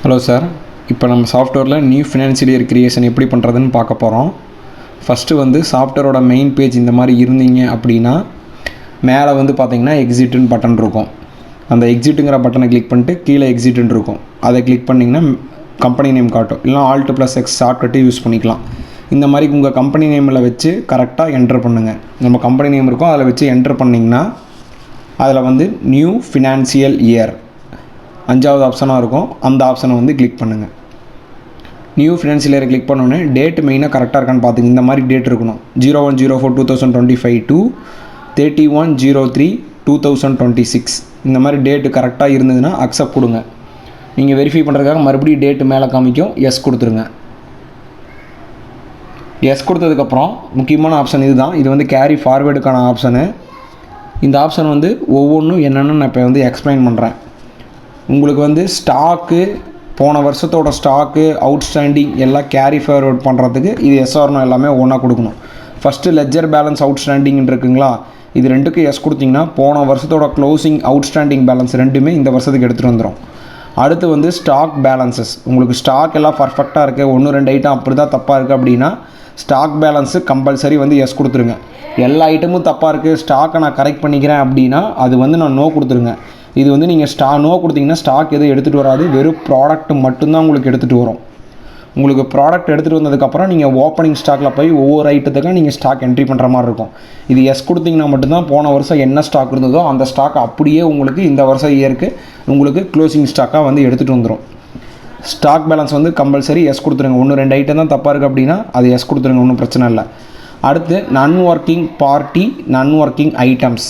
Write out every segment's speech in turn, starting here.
Hello sir, இப்போ நம்ம சாஃப்ட்வேரில் நியூ ஃபினான்ஷியல் இயர் கிரியேஷன் எப்படி பண்ணுறதுன்னு பார்க்க போகிறோம். ஃபஸ்ட்டு வந்து சாஃப்ட்வேரோட மெயின் பேஜ் இந்த மாதிரி இருந்தீங்க அப்படின்னா மேலே வந்து பார்த்தீங்கன்னா எக்ஸிட்டுன்னு பட்டன் இருக்கும். அந்த எக்ஸிட்டுங்கிற பட்டனை கிளிக் பண்ணிட்டு கீழே எக்ஸிட்டுன்னு இருக்கும். அதை கிளிக் பண்ணிங்கன்னா கம்பெனி நேம் காட்டும். இல்லைனா Alt+X ஷார்ட்கட்டு யூஸ் பண்ணிக்கலாம். இந்த மாதிரி உங்கள் கம்பெனி நேமில் வச்சு கரெக்டாக என்ட்ரு பண்ணுங்கள். நம்ம கம்பெனி நேம் இருக்கும், அதில் வச்சு என்ட்ரு பண்ணிங்கன்னா அதில் வந்து நியூ ஃபினான்ஷியல் இயர் 5வது ஆப்ஷனாக இருக்கும். அந்த ஆப்ஷனை வந்து கிளிக் பண்ணுங்கள். நியூ ஃபினான்ஷியல் இயரை கிளிக் பண்ணோன்னே டேட் மெயினாக கரெக்டாக இருக்கான்னு பார்த்துங்க. இந்த மாதிரி டேட் இருக்கணும். 01/04/2025 to 31/03/2026 இந்த மாதிரி டேட்டு கரெக்டாக இருந்ததுன்னா அக்செப்ட் கொடுங்க. நீங்கள் வெரிஃபை பண்ணுறதுக்காக மறுபடியும் டேட்டு மேலே காமிக்கும், எஸ் கொடுத்துருங்க. எஸ் கொடுத்ததுக்கப்புறம் முக்கியமான ஆப்ஷன் இது தான். இது வந்து கேரி ஃபார்வேர்டுக்கான ஆப்ஷனு. இந்த ஆப்ஷன் வந்து ஒவ்வொன்றும் என்னென்னு நான் இப்போ வந்து எக்ஸ்பிளைன் பண்ணுறேன். உங்களுக்கு வந்து ஸ்டாக்கு, போன வருஷத்தோட ஸ்டாக்கு, அவுட்ஸ்டாண்டிங் எல்லாம் கேரி ஃபார்வர்ட் பண்ணுறதுக்கு இது எஸ்ஆர்னோ எல்லாமே ஒன்றா கொடுக்கணும். ஃபஸ்ட்டு லெஜர் பேலன்ஸ் அவுட்ஸ்டாண்டிங் இருக்குங்களா, இது ரெண்டுக்கு எஸ் கொடுத்தீங்கன்னா போன வருஷத்தோட க்ளோசிங் அவுட்ஸ்டாண்டிங் பேலன்ஸ் ரெண்டுமே இந்த வருஷத்துக்கு எடுத்துகிட்டு வந்துடும். அடுத்து வந்து ஸ்டாக் பேலன்சஸ். உங்களுக்கு ஸ்டாக் எல்லாம் பர்ஃபெக்டாக இருக்குது, 1-2 ஐட்டம் அப்படி தான் தப்பாக இருக்குது அப்படின்னா ஸ்டாக் பேலன்ஸு கம்பல்சரி வந்து எஸ் கொடுத்துருங்க. எல்லா ஐட்டமும் தப்பாக இருக்குது, ஸ்டாக்கை நான் கரெக்ட் பண்ணிக்கிறேன் அப்படின்னா அது வந்து நான் நோ கொடுத்துருங்க. இது வந்து நீங்கள் நோ கொடுத்தீங்கன்னா ஸ்டாக் எதுவும் எடுத்துகிட்டு வராது, வெறும் ப்ராடக்ட் மட்டும்தான் உங்களுக்கு எடுத்துகிட்டு வரும். உங்களுக்கு ப்ராடக்ட் எடுத்துகிட்டு வந்ததுக்கப்புறம் நீங்கள் ஓப்பனிங் ஸ்டாக்கில் போய் ஒவ்வொரு ஐட்டத்துக்கும் நீங்கள் ஸ்டாக் என்ட்ரி பண்ணுற மாதிரி இருக்கும். இது எஸ் கொடுத்தீங்கன்னா மட்டும்தான் போன வருஷம் என்ன ஸ்டாக் இருந்ததோ அந்த ஸ்டாக் அப்படியே உங்களுக்கு இந்த வருஷம் இயருக்கு உங்களுக்கு க்ளோசிங் ஸ்டாக்காக வந்து எடுத்துகிட்டு வந்துடும். ஸ்டாக் பேலன்ஸ் வந்து கம்பல்சரி எஸ் கொடுத்துருங்க. 1-2 ஐட்டம் தான் தப்பாக இருக்குது அப்படின்னா அது எஸ் கொடுத்துருங்க, ஒன்றும் பிரச்சனை இல்லை. அடுத்து நான் ஒர்க்கிங் பார்ட்டி, நான் ஒர்க்கிங் ஐட்டம்ஸ்.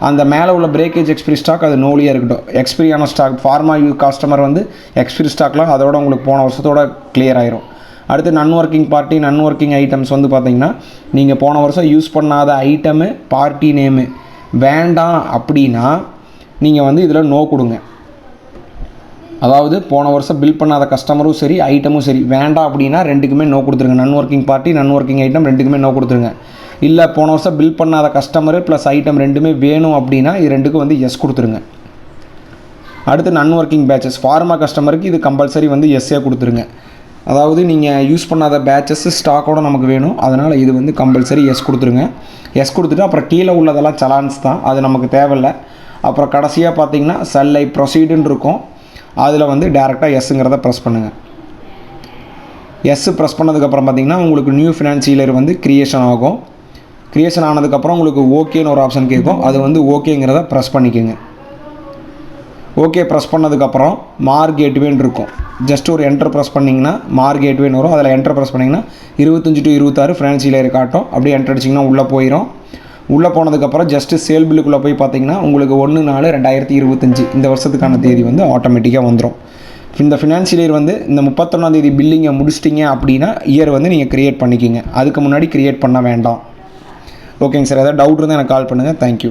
அந்த மேலே உள்ள பிரேக்கேஜ் எக்ஸ்பிரி ஸ்டாக் அது நோலியாக இருக்கட்டும். எக்ஸ்பிரியான ஸ்டாக் ஃபார்மா கஸ்டமர் வந்து எக்ஸ்பிரி ஸ்டாக்லாம் அதோட உங்களுக்கு போன வருஷத்தோட கிளியர் ஆயிரும். அடுத்து நான் ஒர்க்கிங் பார்ட்டி, நான் ஒர்க்கிங் ஐட்டம்ஸ் வந்து பார்த்திங்கன்னா நீங்கள் போன வருஷம் யூஸ் பண்ணாத ஐட்டமு, பார்ட்டி நேமு வேண்டாம் அப்படின்னா நீங்கள் வந்து இதில் நோ கொடுங்க. அதாவது போன வருஷம் பில் பண்ணாத கஸ்டமரும் சரி ஐட்டமும் சரி வேண்டாம் அப்படின்னா ரெண்டுக்குமே நோ கொடுத்துருங்க. நான் ஒர்க்கிங் பார்ட்டி, நான் ஒர்க்கிங் ஐட்டம் ரெண்டுக்குமே நோ கொடுத்துருங்க. இல்லை போன வருஷம் பில் பண்ணாத கஸ்டமரு ப்ளஸ் ஐட்டம் ரெண்டுமே வேணும் அப்படின்னா இது ரெண்டுக்கும் வந்து எஸ் கொடுத்துருங்க. அடுத்து நான் ஒர்க்கிங் பேட்சஸ், ஃபார்மா கஸ்டமருக்கு இது கம்பல்சரி வந்து எஸ்ஸே கொடுத்துருங்க. அதாவது நீங்கள் யூஸ் பண்ணாத பேட்சஸ் ஸ்டாக்கோடு நமக்கு வேணும், அதனால் இது வந்து கம்பல்சரி எஸ் கொடுத்துருங்க. எஸ் கொடுத்துட்டு அப்புறம் கீழே உள்ளதெல்லாம் சலான்ஸ் தான், அது நமக்கு தேவையில்லை. அப்புறம் கடைசியாக பார்த்தீங்கன்னா சல்லை ப்ரொசீடுன்னு இருக்கும், அதில் வந்து டேரெக்டாக எஸ்ஸுங்கிறத ப்ரெஸ் பண்ணுங்கள். எஸ் ப்ரெஸ் பண்ணதுக்கப்புறம் பார்த்திங்கன்னா உங்களுக்கு நியூ ஃபினான்ஷியல் இயர் வந்து க்ரியேஷன் ஆகும். க்ரியேஷன் ஆனதுக்கப்புறம் உங்களுக்கு ஓகேன்னு ஒரு ஆப்ஷன் கேட்கும், அது வந்து ஓகேங்கிறத ப்ரெஸ் பண்ணிக்கோங்க. ஓகே ப்ரெஸ் பண்ணதுக்கப்புறம் மார்க் கேட்வேன்னு இருக்கும். ஜஸ்ட் ஒரு என்டர் ப்ரெஸ் பண்ணிங்கன்னா மார்க் கேட்வேன்னு வரும். அதில் என்டர் ப்ரெஸ் பண்ணிங்கன்னா 25 to 26 ஃபினான்ஷியல் இயர் காட்டும். அப்படியே என்டர் அடிச்சிங்கன்னா உள்ளே போயிடும். உள்ளே போனதுக்கப்புறம் ஜஸ்ட்டு சேல் பில்லுக்குள்ளே போய் பார்த்தீங்கன்னா உங்களுக்கு 1/4/2025 இந்த வருஷத்துக்கான தேதி வந்து ஆட்டோமேட்டிக்காக வந்துடும். இந்த ஃபினான்ஷியல் இயர் வந்து இந்த 31ஆம் தேதி பில்லிங்கை முடிச்சிட்டிங்க அப்படின்னா இயர் வந்து நீங்கள் க்ரியேட் பண்ணிக்கிங்க. அதுக்கு முன்னாடி க்ரியேட் பண்ண வேண்டாம். ஓகேங்க சார், ஏதாவது டவுட் இருந்தால் எனக்கு கால் பண்ணுங்கள். தேங்க்யூ.